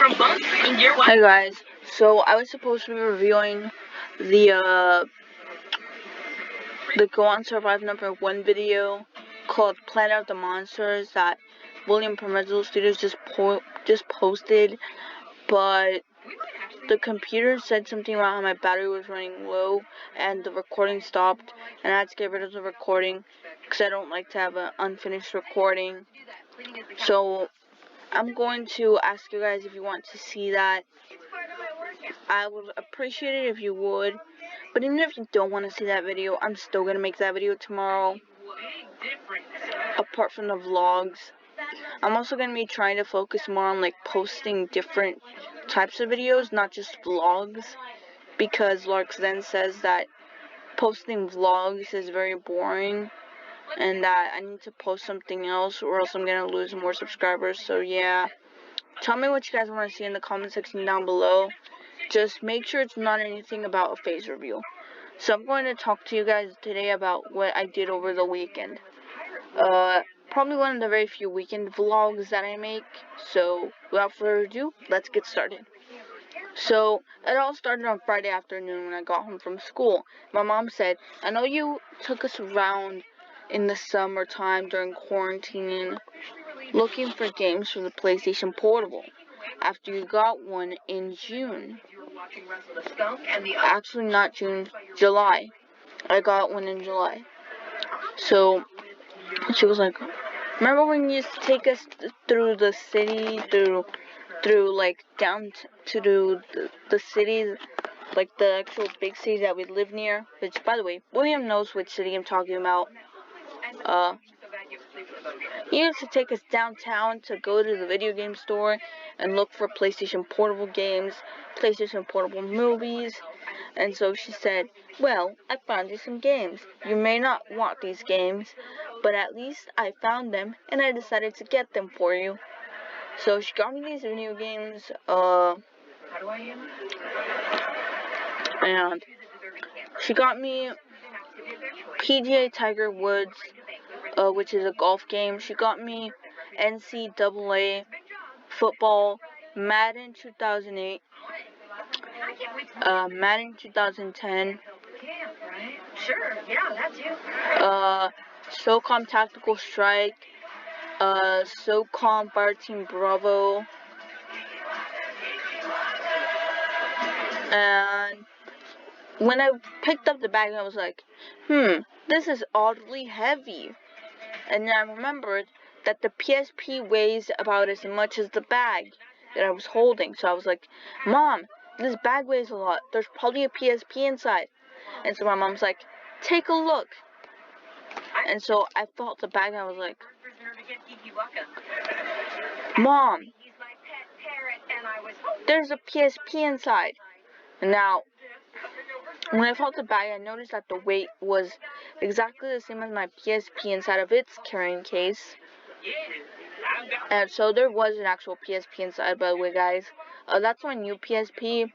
Hey guys, so I was supposed to be reviewing the Go On Survive #1 video called Planet of the Monsters that William Permezzo Studios just posted, but the computer said something about how my battery was running low and the recording stopped, and I had to get rid of the recording because I don't like to have an unfinished recording. So I'm going to ask you guys if you want to see that. I would appreciate it if you would. But even if you don't want to see that video, I'm still going to make that video tomorrow. Apart from the vlogs. I'm also going to be trying to focus more on like posting different types of videos, not just vlogs. Because Lark then says that posting vlogs is very boring. And that I need to post something else or else I'm going to lose more subscribers. So yeah. Tell me what you guys want to see in the comment section down below. Just make sure it's not anything about a phase review. So I'm going to talk to you guys today about what I did over the weekend. Probably one of the very few weekend vlogs that I make. So without further ado, let's get started. So it all started on Friday afternoon when I got home from school. My mom said, I know you took us around in the summertime during quarantine looking for games for the PlayStation Portable after you got one in June. Actually, not June, July. I got one in July. So she was like, remember when you used to take us through the city, through like down to the cities, like the actual big cities that we live near? Which, by the way, William knows which city I'm talking about. He used to take us downtown to go to the video game store and look for PlayStation Portable games, PlayStation Portable movies. And so she said, well, I found you some games. You may not want these games, but at least I found them and I decided to get them for you. So she got me these video games, and she got me PGA Tiger Woods, which is a golf game. She got me NCAA football, Madden 2008, Madden 2010, SOCOM Tactical Strike, SOCOM Fireteam Bravo, and when I picked up the bag, I was like, this is oddly heavy. And then I remembered that the PSP weighs about as much as the bag that I was holding. So I was like, Mom, this bag weighs a lot. There's probably a PSP inside. And so my mom's like, take a look. And so I felt the bag and I was like, Mom, there's a PSP inside. And now, when I felt the bag, I noticed that the weight was exactly the same as my PSP inside of its carrying case. And so there was an actual PSP inside, by the way, guys. That's my new PSP.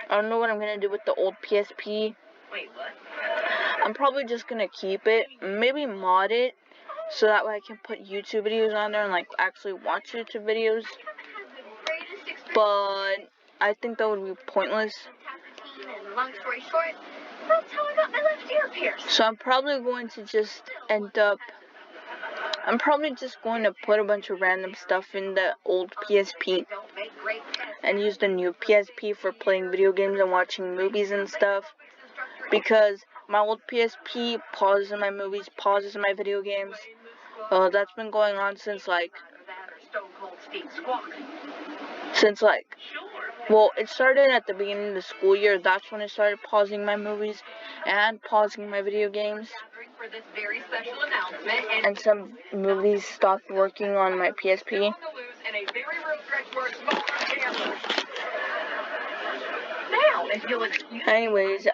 I don't know what I'm going to do with the old PSP. I'm probably just going to keep it. Maybe mod it. So that way I can put YouTube videos on there and like actually watch YouTube videos. But I think that would be pointless. Long story short, that's how I got my left ear pierced. So I'm probably going to just put a bunch of random stuff in the old PSP and use the new PSP for playing video games and watching movies and stuff. Because my old PSP pauses in my movies, pauses in my video games. That's been going on since well, it started at the beginning of the school year. That's when it started pausing my movies and pausing my video games. And some movies stopped working on my PSP. Anyways,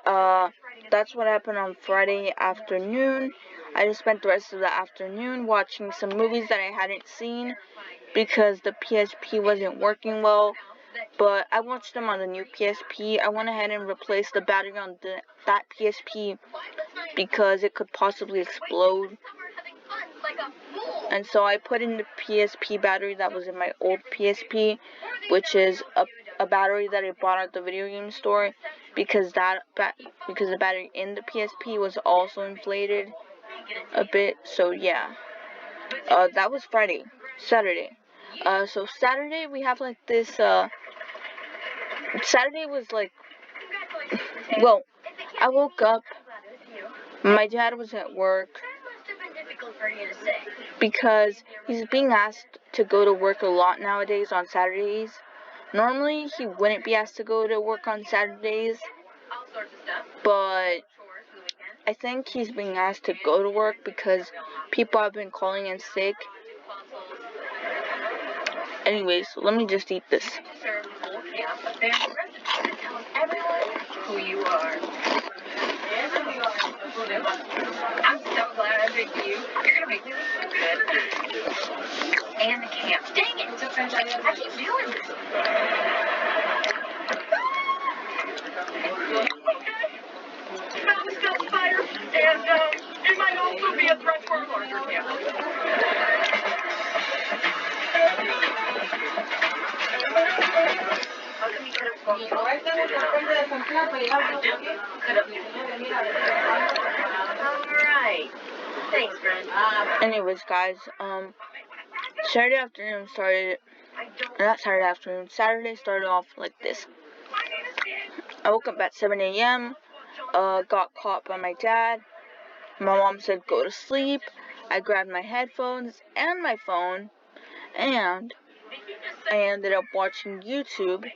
that's what happened on Friday afternoon. I just spent the rest of the afternoon watching some movies that I hadn't seen because the PSP wasn't working well. But I watched them on the new PSP. I went ahead and replaced the battery on that PSP because it could possibly explode. And so I put in the PSP battery that was in my old PSP, which is a battery that I bought at the video game store, because the battery in the PSP was also inflated a bit. So yeah, that was Saturday. So Saturday we have like this. Saturday was like, well, I woke up. My dad was at work because he's being asked to go to work a lot nowadays on Saturdays. Normally he wouldn't be asked to go to work on Saturdays, but I think he's being asked to go to work because people have been calling in sick. Anyways, let me just eat this. Who you are. I'm so glad I picked you. You're gonna make me look so good. And the camp. Dang it! I keep doing this. Mountain still fire, and it might also be a threat for our larger camp. Alright. Thanks, friend. Anyways, guys, Saturday started off like this. I woke up at 7 a.m., got caught by my dad. My mom said go to sleep. I grabbed my headphones and my phone, and I ended up watching YouTube.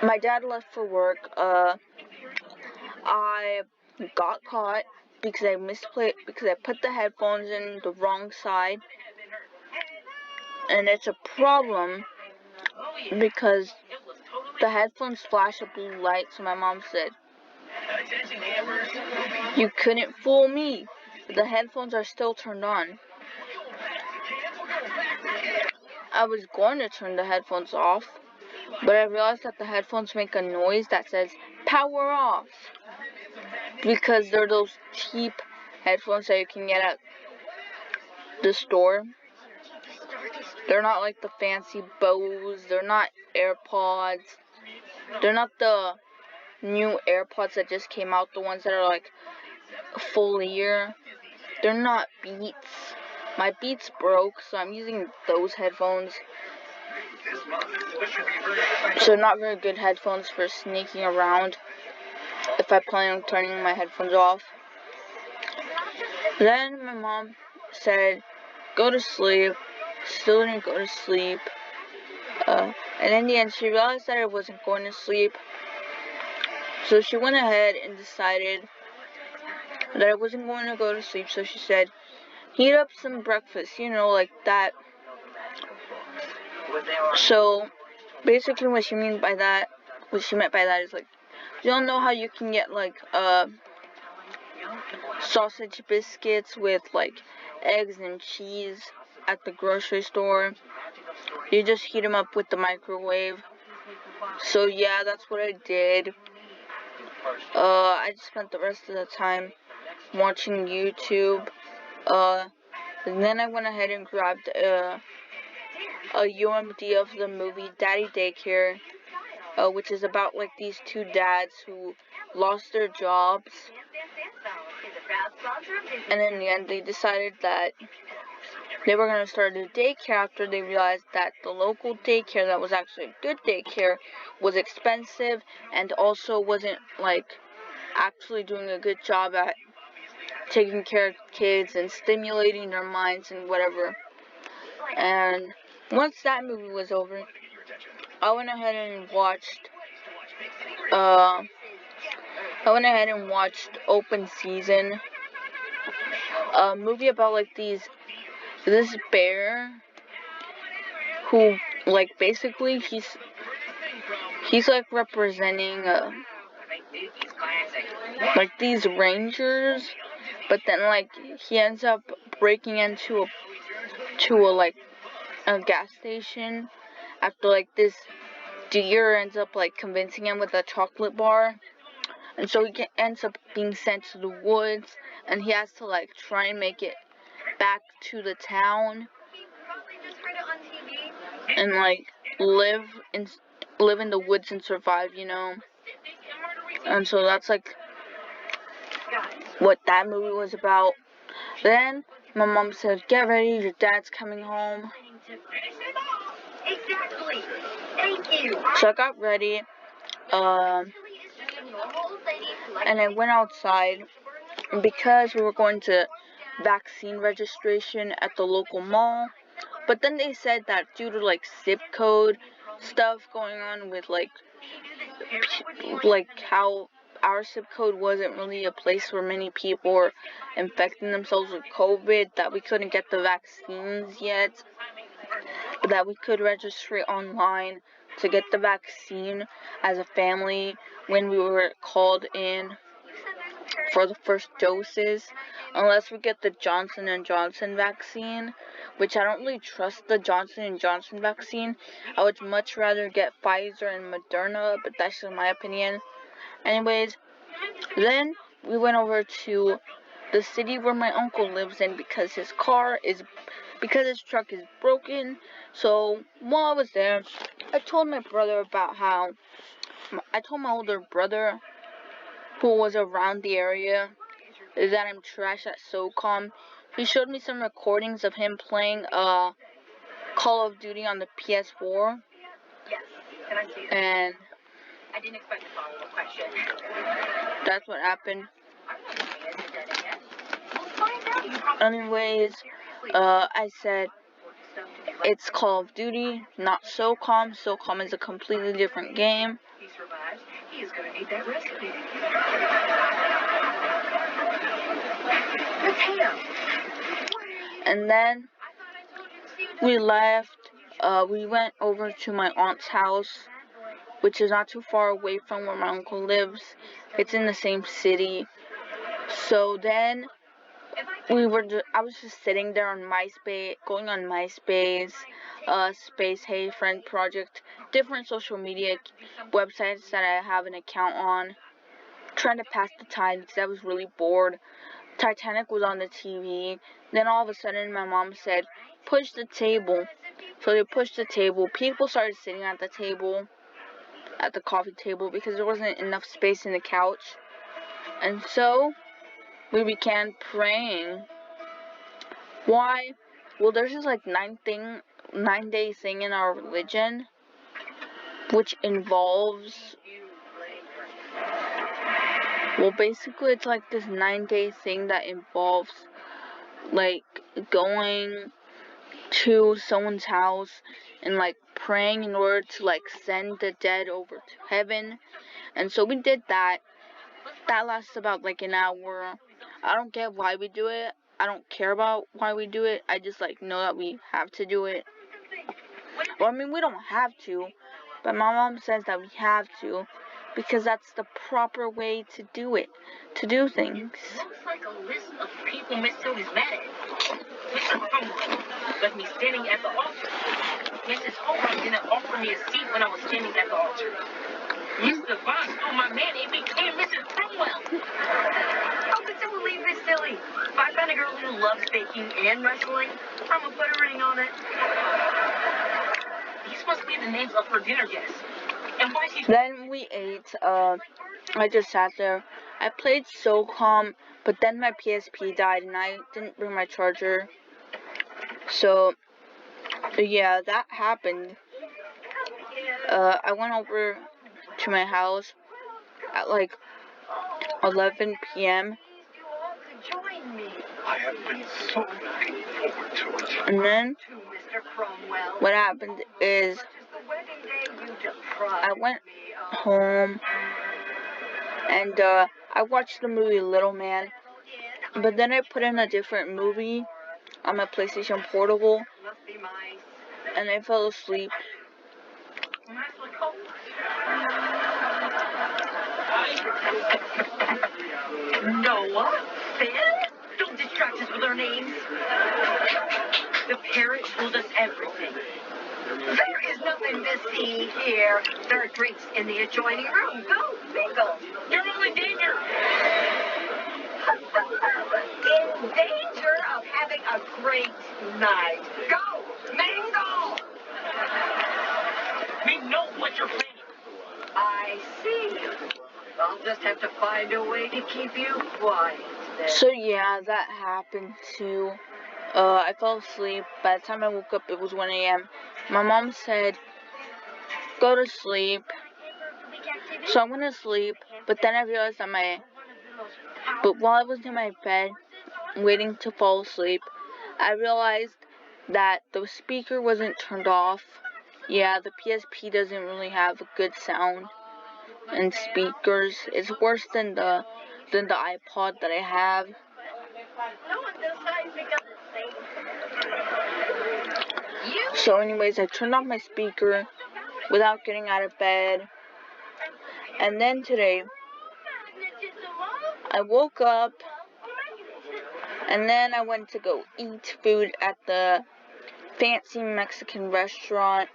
My dad left for work. I got caught because I put the headphones in the wrong side, and it's a problem because the headphones flash a blue light. So my mom said, "You couldn't fool me. The headphones are still turned on." I was going to turn the headphones off, but I realized that the headphones make a noise that says power off, because they're those cheap headphones that you can get at the store. They're not like the fancy Bose. They're not AirPods. They're not the new AirPods that just came out, the ones that are like a full ear. They're not Beats. My Beats broke, so I'm using those headphones. So not very good headphones for sneaking around if I plan on turning my headphones off. Then my mom said, go to sleep. Still didn't go to sleep. And in the end, she realized that I wasn't going to sleep. So she went ahead and decided that I wasn't going to go to sleep. So she said, heat up some breakfast, like that. So basically what she meant by that is like, you don't know how you can get like sausage biscuits with like eggs and cheese at the grocery store. You just heat them up with the microwave. So yeah, that's what I did. I just spent the rest of the time watching YouTube. And then I went ahead and grabbed a UMD of the movie Daddy Daycare, which is about like these two dads who lost their jobs, and in the end they decided that they were going to start a daycare after they realized that the local daycare that was actually a good daycare was expensive and also wasn't like actually doing a good job at taking care of kids and stimulating their minds and whatever. And once that movie was over, I went ahead and watched Open Season, a movie about like this bear who like basically he's like representing like these rangers, but then like he ends up breaking into a gas station after like this deer ends up like convincing him with a chocolate bar. And so he ends up being sent to the woods, and he has to like try and make it back to the town and like live in the woods and survive, you know. And so that's like what that movie was about. Then my mom said, "Get ready, your dad's coming home." Exactly. Thank you. So I got ready, and I went outside because we were going to vaccine registration at the local mall. But then they said that due to like zip code stuff going on with like how our zip code wasn't really a place where many people were infecting themselves with COVID, that we couldn't get the vaccines yet, but that we could register online to get the vaccine as a family when we were called in for the first doses, unless we get the Johnson & Johnson vaccine, which I don't really trust the Johnson & Johnson vaccine. I would much rather get Pfizer and Moderna, but that's just my opinion. Anyways, then we went over to the city where my uncle lives in because his truck is broken. So while I was there, I told my brother about how I told my older brother, who was around the area, that I'm trash at SOCOM. He showed me some recordings of him playing Call of Duty on the PS4. Yes, can I see that? And I didn't expect a follow-up question. that's what happened. We'll find out. Anyways, I said it's Call of Duty, not SOCOM. SOCOM is a completely different game. He survives. He is going to need that recipe. And then we left. We went over to my aunt's house, which is not too far away from where my uncle lives. It's in the same city. So then I was just sitting there on MySpace, going on MySpace, Space Hey Friend Project, different social media websites that I have an account on, trying to pass the time because I was really bored. Titanic was on the TV. Then all of a sudden my mom said, "Push the table." So they pushed the table. People started sitting at the table, at the coffee table, because there wasn't enough space in the couch. And so we began praying. Why? Well, there's this like 9-day thing in our religion, which involves, well, basically it's like this 9-day thing that involves like going to someone's house and like praying in order to like send the dead over to heaven. And so we did that. That lasts about like an hour. I don't get why we do it. I don't care about why we do it. I just like know that we have to do it. Well, I mean, we don't have to, but my mom says that we have to because that's the proper way to do it, to do things. Looks like a list of people Mr. is mad at. Mr. Cromwell left me standing at the altar. Mrs. Holbrook didn't offer me a seat when I was standing at the altar. Mr. Voss stole my man and became Mrs. Cromwell. How could someone leave this silly? If I find a girl who loves baking and wrestling, I'm gonna put a ring on it. These must be the names of her dinner guests. And why she's... Then we ate. I just sat there. I played SOCOM, but then my PSP died and I didn't bring my charger. So, yeah, that happened. I went over to my house at like 11 p.m. I have been so looking forward to it. And then what happened is I went home and I watched the movie Little Man, but then I put in a different movie on my PlayStation Portable and I fell asleep. Noah? Finn? Don't distract us with our names. The parrot told us everything. There is nothing to see here. There are drinks in the adjoining room. Go, mingle. You're only in danger. In danger of having a great night. Go, mingle. We know what you're planning. I see. I'll just have to find a way to keep you quiet then. So yeah, that happened too. I fell asleep. By the time I woke up, it was 1 a.m. My mom said, go to sleep. So I went to sleep, but then I realized but while I was in my bed, waiting to fall asleep, I realized that the speaker wasn't turned off. Yeah, the PSP doesn't really have a good sound and speakers. It's worse than the iPod that I have. So anyways, I turned off my speaker without getting out of bed. And then today, I woke up and then I went to go eat food at the fancy Mexican restaurant.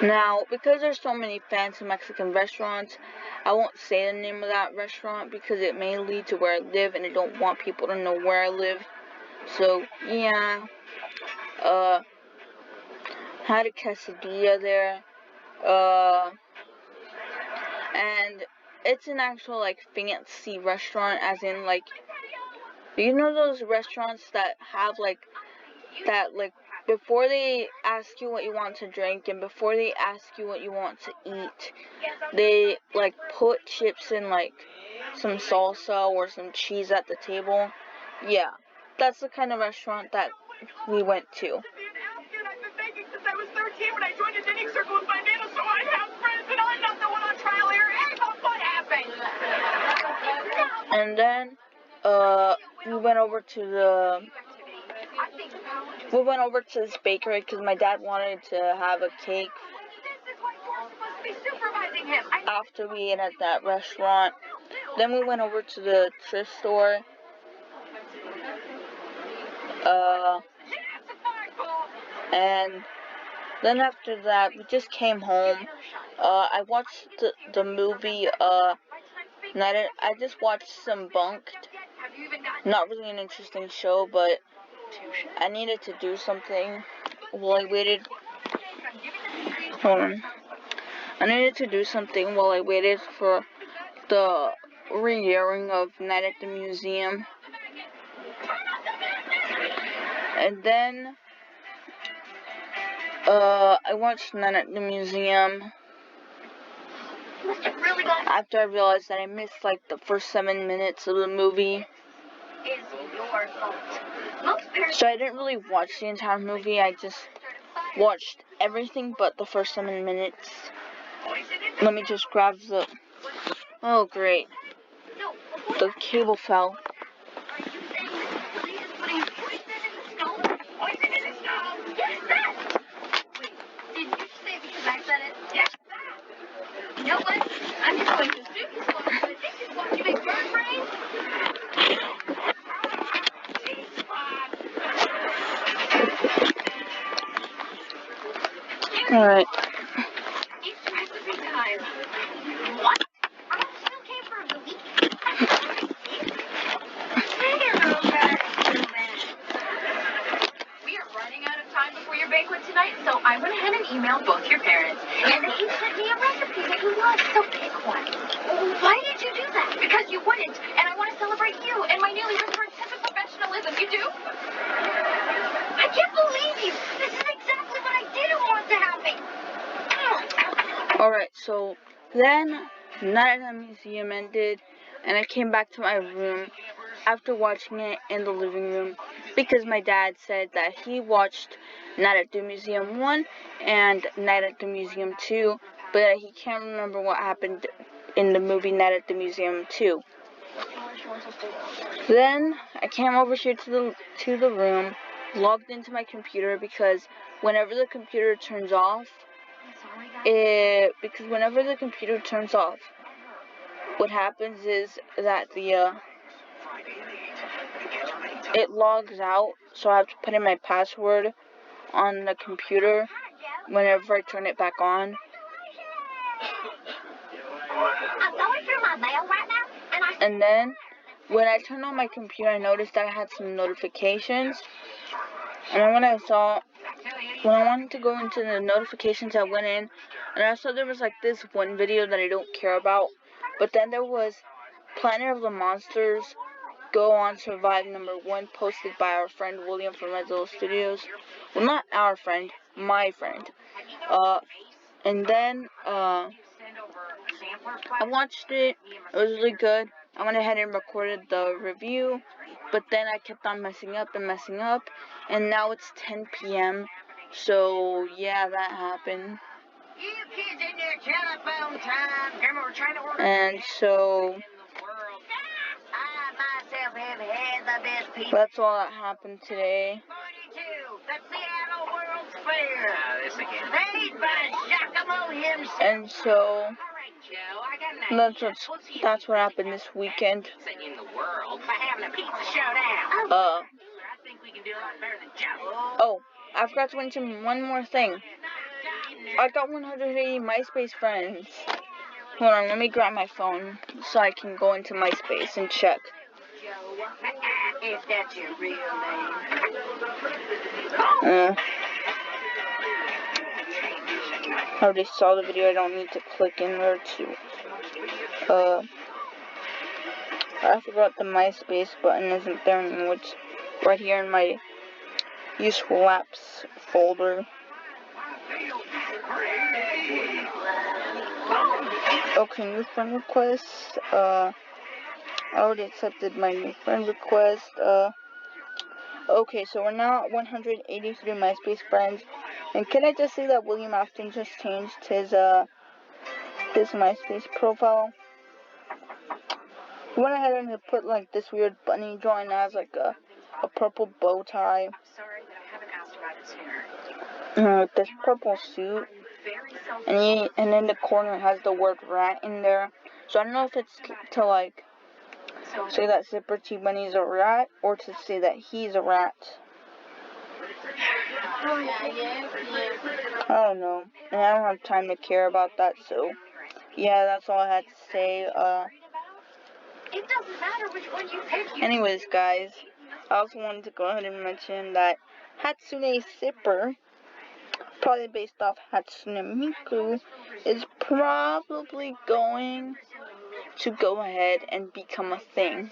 Now, because there's so many fancy Mexican restaurants, I won't say the name of that restaurant because it may lead to where I live and I don't want people to know where I live. So, yeah. Had a quesadilla there. And it's an actual, like, fancy restaurant, as in, like, you know those restaurants that have, like, before they ask you what you want to drink and before they ask you what you want to eat, they, like, put chips in, like, some salsa or some cheese at the table. Yeah, that's the kind of restaurant that we went to. I was 13 when I joined a dating circle with my nana, so I have friends, and I'm not the one on trial here. Hey, what happened? And then, we went over to this bakery because my dad wanted to have a cake after we ate at that restaurant. Then we went over to the thrift store. And then after that, we just came home. I watched the movie, I just watched some Bunked. Not really an interesting show, but I needed to do something while I waited. Hold on. I needed to do something while I waited for the re-airing of Night at the Museum. And then, I watched Night at the Museum after I realized that I missed, like, the first 7 minutes of the movie. So I didn't really watch the entire movie, I just watched everything but the first 7 minutes. Let me just grab oh great, the cable fell. You know what? I'm just going to assume he's going to think he's watching Big Bird Brain. Alright. It's recipe time. What? I still came for the week. We are running out of time before your banquet tonight, so I went ahead and emailed both your parents. And they each sent me a recipe that you love, so pick one. Why did you do that? Because you wouldn't, and I want to celebrate you and my newly returned sense of professionalism. You do? I can't believe you. This is exactly what I didn't want to happen. Alright, so then Night at the Museum ended, and I came back to my room after watching it in the living room because my dad said that he watched Night at the Museum 1 and Night at the Museum 2, but he can't remember what happened in the movie Night at the Museum 2. Then I came over here to the room, logged into my computer because whenever the computer turns off, what happens is that it logs out, so I have to put in my password on the computer whenever I turn it back on. And then when I turned on my computer, I noticed that I had some notifications. And then when I wanted to go into the notifications, I went in and I saw there was like this one video that I don't care about. But then there was Planet of the Monsters Go On Survive #1, posted by our friend William from Red Little Studios. Well, not our friend, my friend. And then I watched it. It was really good. I went ahead and recorded the review, but then I kept on messing up, and now it's 10 p.m. So yeah, that happened. And so that's all that happened today. And so that's what happened this weekend. Oh, I forgot to mention one more thing. I got 180 MySpace friends. Hold on, let me grab my phone so I can go into MySpace and check. If that's your real name. I already saw the video. I don't need to click in there to. I forgot the MySpace button isn't there anymore. It's right here in my useful apps folder. Okay, new friend request. I already accepted my new friend request. Okay, so we're now at 183 MySpace friends. And can I just say that William Afton just changed his MySpace profile? He went ahead and put like this weird bunny drawing that has like a purple bow tie. This purple suit. And in the corner has the word rat in there. So I don't know if it's to like say that Zipper T Bunny is a rat or to say that he's a rat. I don't know. And I don't have time to care about that, so yeah, that's all I had to say. It doesn't matter which one you pick. Anyways, guys, I also wanted to go ahead and mention that Hatsune Zipper, probably based off Hatsune Miku, is probably going to go ahead and become a thing.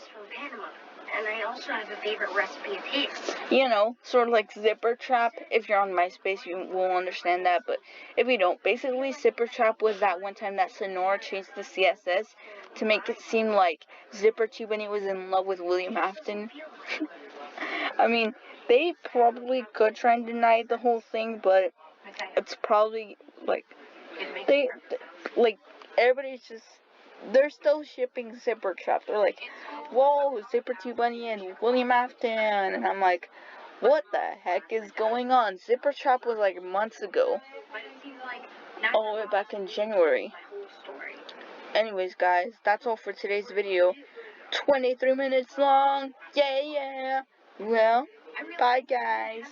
And I also have a favorite recipe of his. You know, sort of like Zipper Trap. If you're on MySpace, you will understand that. But if you don't, basically Zipper Trap was that one time that Sonora changed the CSS to make it seem like Zipper T Bunny was in love with William Afton. I mean, they probably could try and deny the whole thing, but it's probably like everybody's just. They're still shipping Zipper Trap. They're like, whoa, Zipper T Bunny and William Afton. And I'm like, what the heck is going on? Zipper Trap was like months ago. All the way back in January. Anyways, guys, that's all for today's video. 23 minutes long. Yeah. Well, bye, guys.